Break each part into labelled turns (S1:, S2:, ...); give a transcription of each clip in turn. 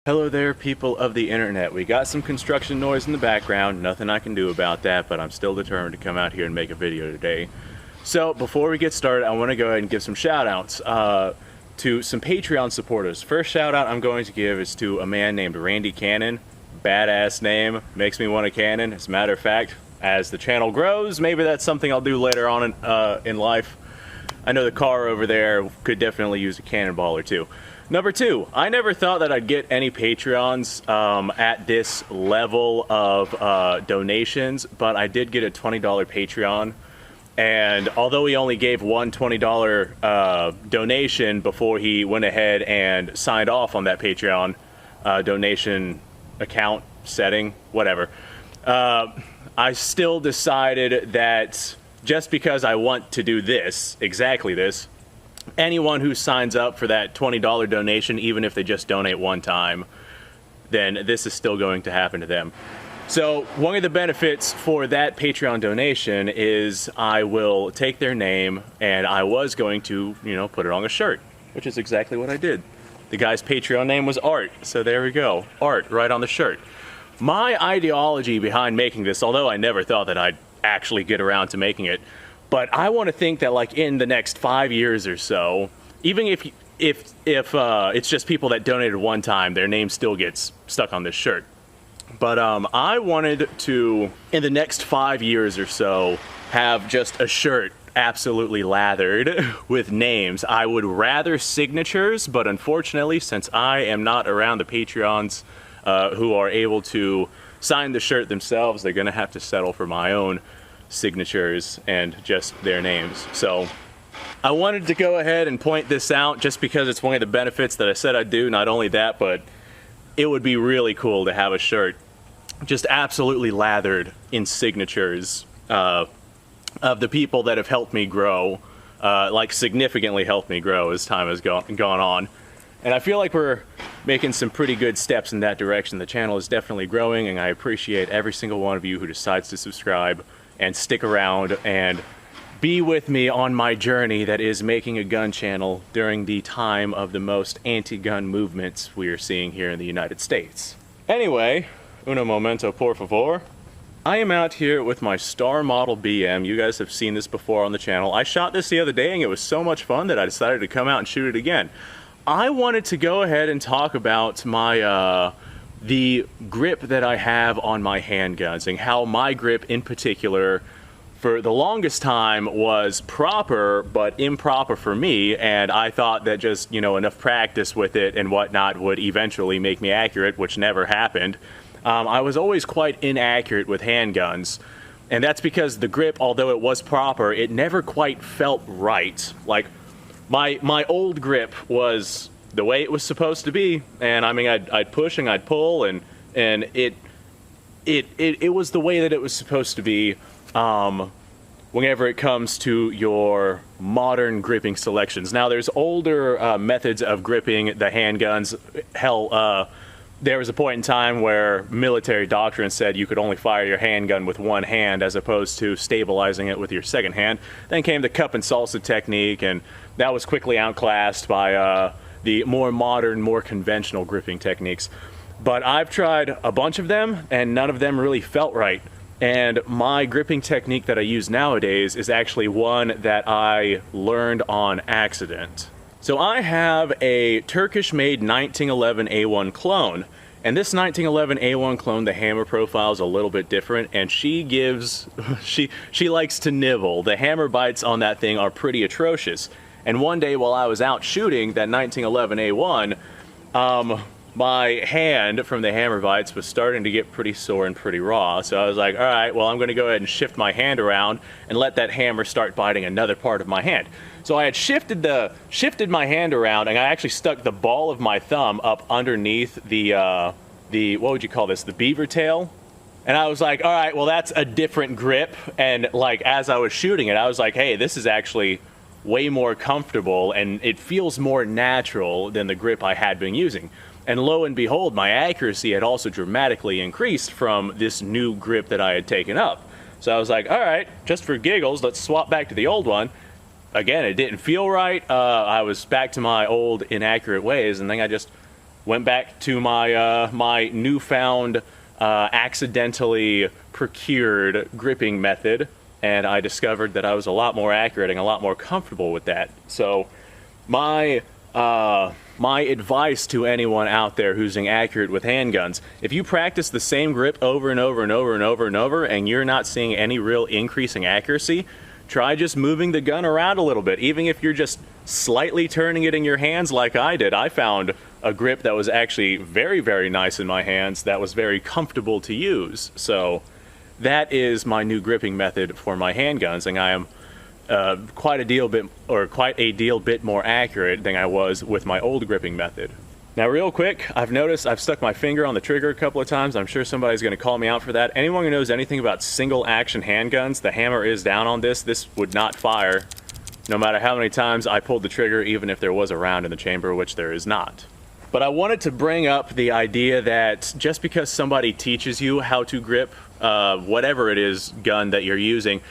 S1: Hello there, people of the internet. We got some construction noise in the background, nothing I can do about that, but I'm still determined to come out here and make a video today. So before we get started, I want to go ahead and give some shout outs to some Patreon supporters. First shout out I'm going to give is to a man named Randy Cannon. Badass name, makes me want a cannon. As a matter of fact, as the channel grows, maybe that's something I'll do later on in life. I know the car over there could definitely use a cannonball or two. Number two, I never thought that I'd get any Patreons at this level of donations, but I did get a $20 Patreon. And although he only gave one $20 donation before he went ahead and signed off on that Patreon donation account setting, whatever, I still decided that just because I want to do this, exactly this, anyone who signs up for that $20 donation, even if they just donate one time, then this is still going to happen to them. So one of the benefits for that Patreon donation is I will take their name and I was going to, put it on a shirt, which is exactly what I did. The guy's Patreon name was Art, so there we go. Art, right on the shirt. My ideology behind making this, although I never thought that I'd actually get around to making it, but I want to think that like in the next 5 years or so, even if it's just people that donated one time, their name still gets stuck on this shirt. But I wanted to, in the next 5 years or so, have just a shirt absolutely lathered with names. I would rather signatures, but unfortunately, since I am not around the Patreons who are able to sign the shirt themselves, they're going to have to settle for my own signatures and just their names. So I wanted to go ahead and point this out just because it's one of the benefits that I said I'd do. Not only that, but it would be really cool to have a shirt just absolutely lathered in signatures of the people that have helped me grow, like significantly helped me grow as time has gone on. And I feel like we're making some pretty good steps in that direction. The channel is definitely growing, and I appreciate every single one of you who decides to subscribe and stick around and be with me on my journey that is making a gun channel during the time of the most anti-gun movements we are seeing here in the United States. Anyway, uno momento por favor. I am out here with my Star Model BM. You guys have seen this before on the channel. I shot this the other day and it was so much fun that I decided to come out and shoot it again. I wanted to go ahead and talk about my the grip that I have on my handguns and how my grip in particular for the longest time was proper but improper for me, and I thought that just enough practice with it and whatnot would eventually make me accurate, which never happened. I was always quite inaccurate with handguns, and that's because the grip, although it was proper, it never quite felt right. Like my old grip was the way it was supposed to be, and I mean I'd push and I'd pull and it was the way that it was supposed to be whenever it comes to your modern gripping selections. Now there's older methods of gripping the handguns. Hell, there was a point in time where military doctrine said you could only fire your handgun with one hand as opposed to stabilizing it with your second hand. Then came the cup and salsa technique, and that was quickly outclassed by the more modern, more conventional gripping techniques. But I've tried a bunch of them, and none of them really felt right. And my gripping technique that I use nowadays is actually one that I learned on accident. So I have a Turkish-made 1911 A1 clone, and this 1911 A1 clone, the hammer profile is a little bit different, and she likes to nibble. The hammer bites on that thing are pretty atrocious. And one day while I was out shooting that 1911 A1, my hand from the hammer bites was starting to get pretty sore and pretty raw. So I was like, all right, well, I'm going to go ahead and shift my hand around and let that hammer start biting another part of my hand. So I had shifted my hand around, and I actually stuck the ball of my thumb up underneath the what would you call this, the beaver tail. And I was like, all right, well, that's a different grip. And like as I was shooting it, I was like, hey, this is actually way more comfortable and it feels more natural than the grip I had been using. And lo and behold, my accuracy had also dramatically increased from this new grip that I had taken up. So I was like, all right, just for giggles, let's swap back to the old one. Again, it didn't feel right. I was back to my old inaccurate ways, and then I just went back to my my newfound accidentally procured gripping method, and I discovered that I was a lot more accurate and a lot more comfortable with that. So my advice to anyone out there who's inaccurate with handguns: if you practice the same grip over and over and over and over and over and you're not seeing any real increase in accuracy, try just moving the gun around a little bit. Even if you're just slightly turning it in your hands like I did, I found a grip that was actually very, very nice in my hands, that was very comfortable to use. So that is my new gripping method for my handguns, and I am quite a deal bit more accurate than I was with my old gripping method. Now real quick, I've noticed I've stuck my finger on the trigger a couple of times. I'm sure somebody's going to call me out for that. Anyone who knows anything about single action handguns, the hammer is down on this. This would not fire no matter how many times I pulled the trigger, even if there was a round in the chamber, which there is not. But I wanted to bring up the idea that just because somebody teaches you how to grip whatever it is gun that you're using,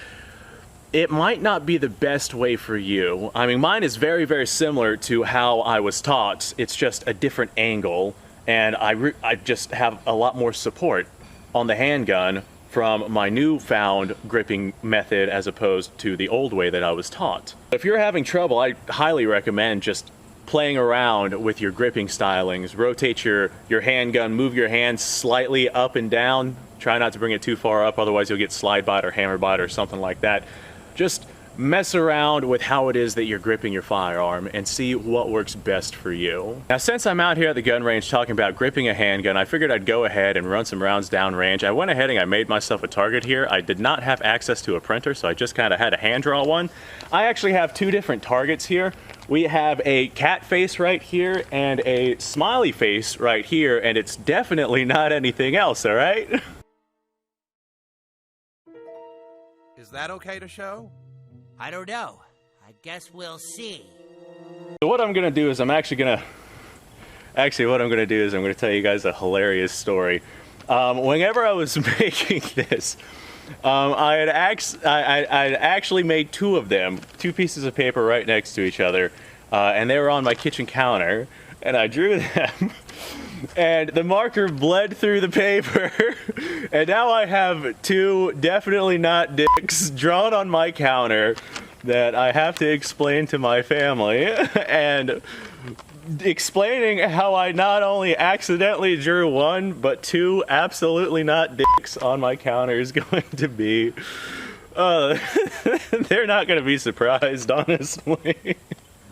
S1: it might not be the best way for you. I mean, mine is very, very similar to how I was taught. It's just a different angle, and I just have a lot more support on the handgun from my newfound gripping method as opposed to the old way that I was taught. If you're having trouble, I highly recommend just playing around with your gripping stylings. Rotate your handgun, move your hands slightly up and down. Try not to bring it too far up, otherwise you'll get slide bite or hammer bite or something like that. Just mess around with how it is that you're gripping your firearm and see what works best for you. Now, since I'm out here at the gun range talking about gripping a handgun, I figured I'd go ahead and run some rounds downrange. I went ahead and I made myself a target here. I did not have access to a printer, so I just kind of had to hand draw one. I actually have two different targets here. We have a cat face right here and a smiley face right here, and it's definitely not anything else, all right?
S2: Is that okay to show?
S3: I don't know. I guess we'll see.
S1: So what I'm gonna do is I'm gonna tell you guys a hilarious story. Whenever I was making this, I had actually made two of them, two pieces of paper right next to each other, and they were on my kitchen counter, and I drew them, and the marker bled through the paper, and now I have two definitely not dicks drawn on my counter that I have to explain to my family, and explaining how I not only accidentally drew one, but two absolutely not dicks on my counter is going to be, they're not going to be surprised, honestly.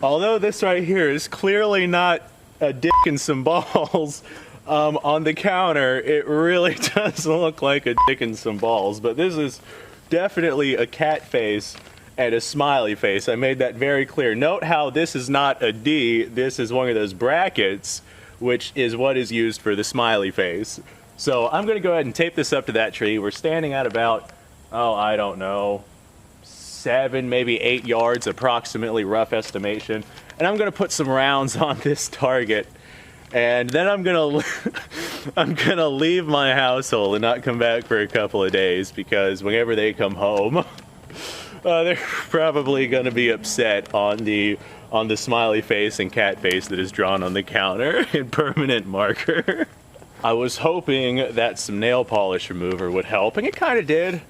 S1: Although this right here is clearly not a dick and some balls, on the counter, it really does look like a dick and some balls, but this is definitely a cat face and a smiley face. I made that very clear. Note how this is not a D, this is one of those brackets, which is what is used for the smiley face. So I'm gonna go ahead and tape this up to that tree. We're standing at about, oh, I don't know, 7, maybe 8 yards approximately, rough estimation. And I'm gonna put some rounds on this target, and then I'm gonna leave my household and not come back for a couple of days, because whenever they come home, they're probably gonna be upset on the smiley face and cat face that is drawn on the counter in permanent marker. I was hoping that some nail polish remover would help, and it kind of did,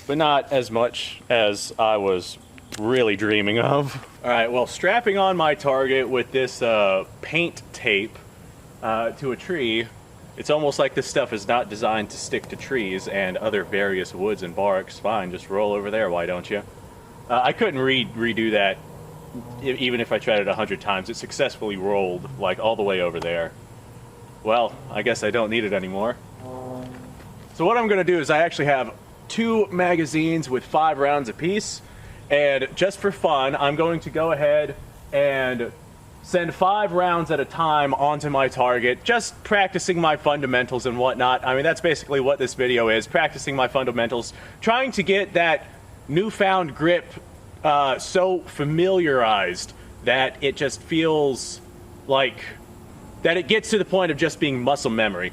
S1: but not as much as I was really dreaming of. All right, well, strapping on my target with this paint tape to a tree, it's almost like this stuff is not designed to stick to trees and other various woods and barks. Fine, just roll over there, why don't you? I couldn't redo that even if I tried it 100 times. It successfully rolled like all the way over there. Well, I guess I don't need it anymore. So what I'm gonna do is I actually have 2 magazines with 5 rounds apiece, and just for fun, I'm going to go ahead and send 5 rounds at a time onto my target, just practicing my fundamentals and whatnot. I mean, that's basically what this video is, practicing my fundamentals, trying to get that newfound grip so familiarized that it just feels like, that it gets to the point of just being muscle memory.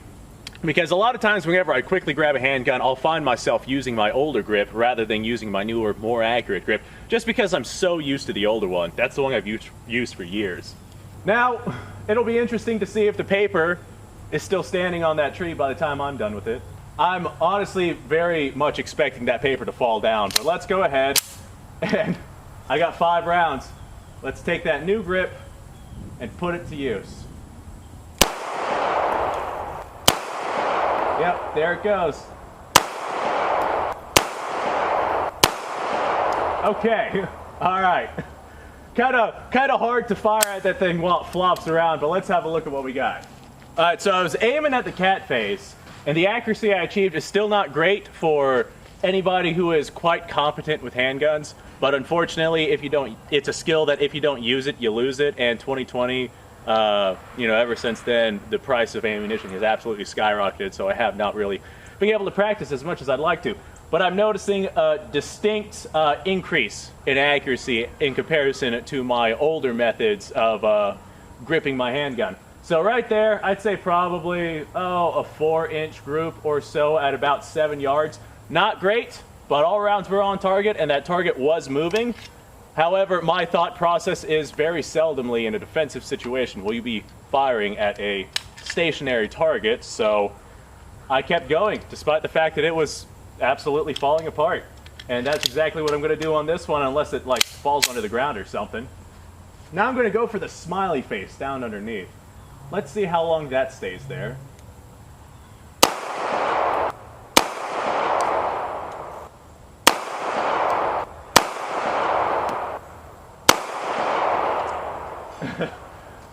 S1: Because a lot of times whenever I quickly grab a handgun, I'll find myself using my older grip rather than using my newer, more accurate grip, just because I'm so used to the older one. That's the one I've used for years. Now, it'll be interesting to see if the paper is still standing on that tree by the time I'm done with it. I'm honestly very much expecting that paper to fall down, but let's go ahead, and I got 5 rounds. Let's take that new grip and put it to use. Yep, there it goes. Okay, all right. Kind of hard to fire at that thing while it flops around, but let's have a look at what we got. All right, so I was aiming at the cat face, and the accuracy I achieved is still not great for anybody who is quite competent with handguns. But unfortunately, it's a skill that if you don't use it, you lose it. And 2020, you know, ever since then, the price of ammunition has absolutely skyrocketed. So I have not really been able to practice as much as I'd like to. But I'm noticing a distinct increase in accuracy in comparison to my older methods of gripping my handgun. So right there, I'd say probably, a 4-inch group or so at about 7 yards. Not great, but all rounds were on target, and that target was moving. However, my thought process is very seldomly in a defensive situation will you be firing at a stationary target, so I kept going, despite the fact that it was absolutely falling apart. And that's exactly what I'm going to do on this one, unless it like falls under the ground or something. Now I'm going to go for the smiley face down underneath. Let's see how long that stays there.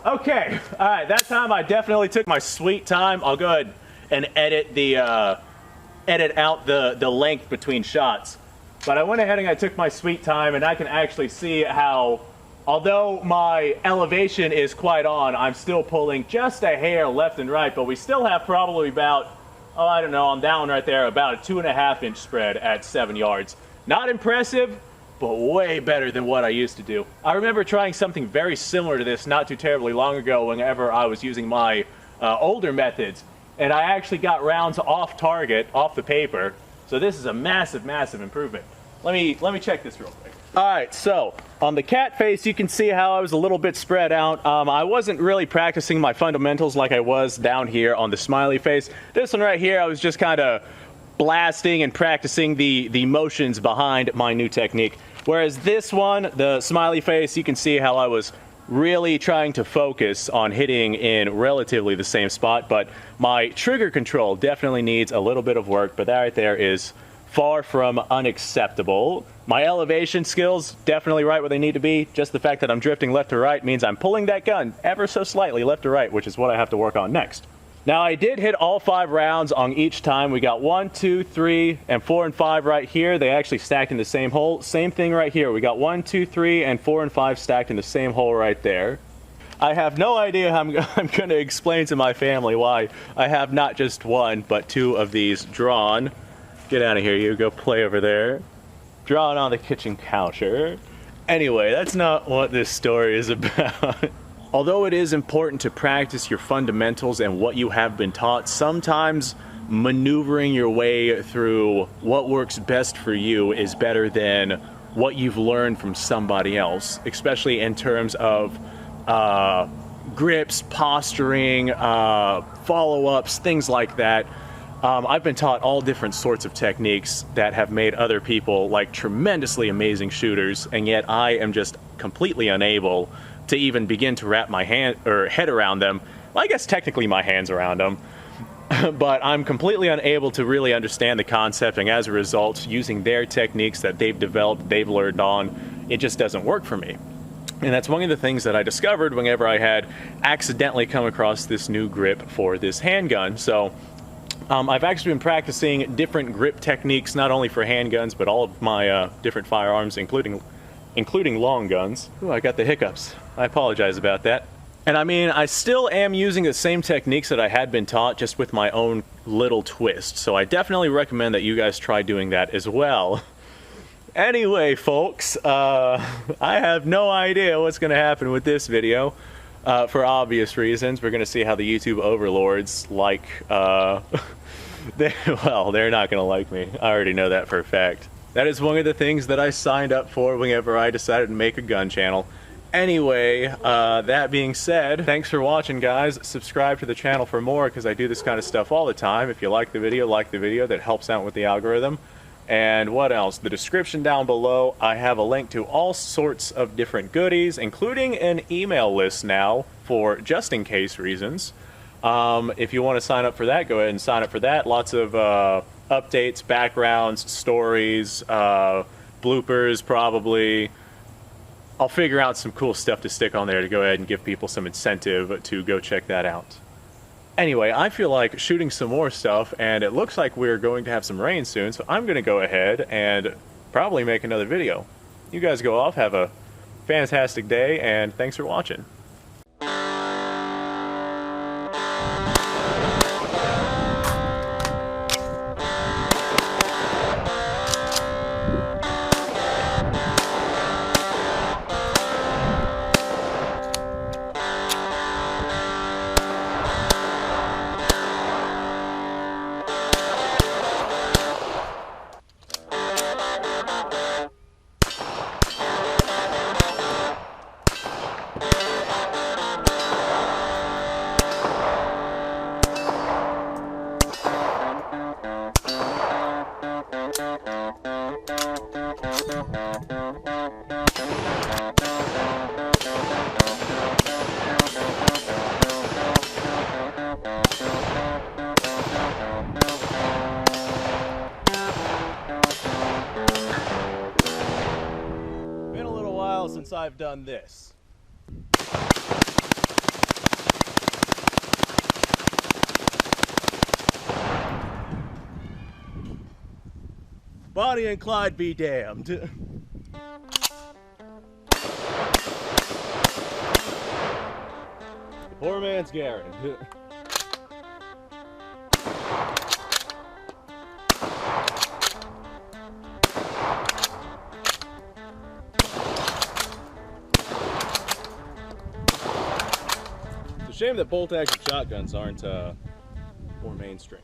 S1: Okay, all right, that time I definitely took my sweet time. I'll go ahead and edit out the length between shots. But I went ahead and I took my sweet time, and I can actually see how, although my elevation is quite on, I'm still pulling just a hair left and right, but we still have probably about, I don't know, I'm down right there, about a 2.5-inch spread at 7 yards. Not impressive, but way better than what I used to do. I remember trying something very similar to this not too terribly long ago whenever I was using my older methods, and I actually got rounds off target, off the paper, so this is a massive, massive improvement. Let me check this real quick. All right, so on the cat face, you can see how I was a little bit spread out. I wasn't really practicing my fundamentals like I was down here on the smiley face. This one right here, I was just kind of blasting and practicing the motions behind my new technique. Whereas this one, the smiley face, you can see how I was really trying to focus on hitting in relatively the same spot, but my trigger control definitely needs a little bit of work, but that right there is far from unacceptable. My elevation skills definitely right where they need to be. Just the fact that I'm drifting left to right means I'm pulling that gun ever so slightly left to right, which is what I have to work on next. Now, I did hit all 5 rounds on each time. We got 1, 2, 3, and 4 and 5 right here. They actually stacked in the same hole. Same thing right here. We got 1, 2, 3, and 4 and 5 stacked in the same hole right there. I have no idea how I'm going to explain to my family why I have not just 1, but 2 of these drawn. Get out of here, you. Go play over there. Drawn on the kitchen counter. Anyway, that's not what this story is about. Although it is important to practice your fundamentals and what you have been taught, sometimes maneuvering your way through what works best for you is better than what you've learned from somebody else, especially in terms of grips, posturing, follow-ups, things like that. I've been taught all different sorts of techniques that have made other people like tremendously amazing shooters, and yet I am just completely unable to even begin to wrap my head around them. Well, I guess technically my hand's around them, but I'm completely unable to really understand the concept, and as a result, using their techniques that they've developed, they've learned on, it just doesn't work for me. And that's one of the things that I discovered whenever I had accidentally come across this new grip for this handgun. So I've actually been practicing different grip techniques, not only for handguns, but all of my different firearms, including long guns. Ooh, I got the hiccups. I apologize about that. And I mean, I still am using the same techniques that I had been taught, just with my own little twist. So I definitely recommend that you guys try doing that as well. Anyway, folks, I have no idea what's going to happen with this video. For obvious reasons. We're going to see how the YouTube overlords like, well, they're not going to like me. I already know that for a fact. That is one of the things that I signed up for whenever I decided to make a gun channel. Anyway, that being said, thanks for watching, guys. Subscribe to the channel for more, because I do this kind of stuff all the time. If you like the video, that helps out with the algorithm. And what else? The description down below, I have a link to all sorts of different goodies, including an email list now for just in case reasons. If you want to sign up for that, go ahead and sign up for that. Lots of updates, backgrounds, stories, bloopers probably. I'll figure out some cool stuff to stick on there to go ahead and give people some incentive to go check that out. Anyway, I feel like shooting some more stuff, and it looks like we're going to have some rain soon, so I'm going to go ahead and probably make another video. You guys go off, have a fantastic day, and thanks for watching. Since I've done this. Bonnie and Clyde be damned. The poor man's Garen. Shame that bolt-action shotguns aren't more mainstream.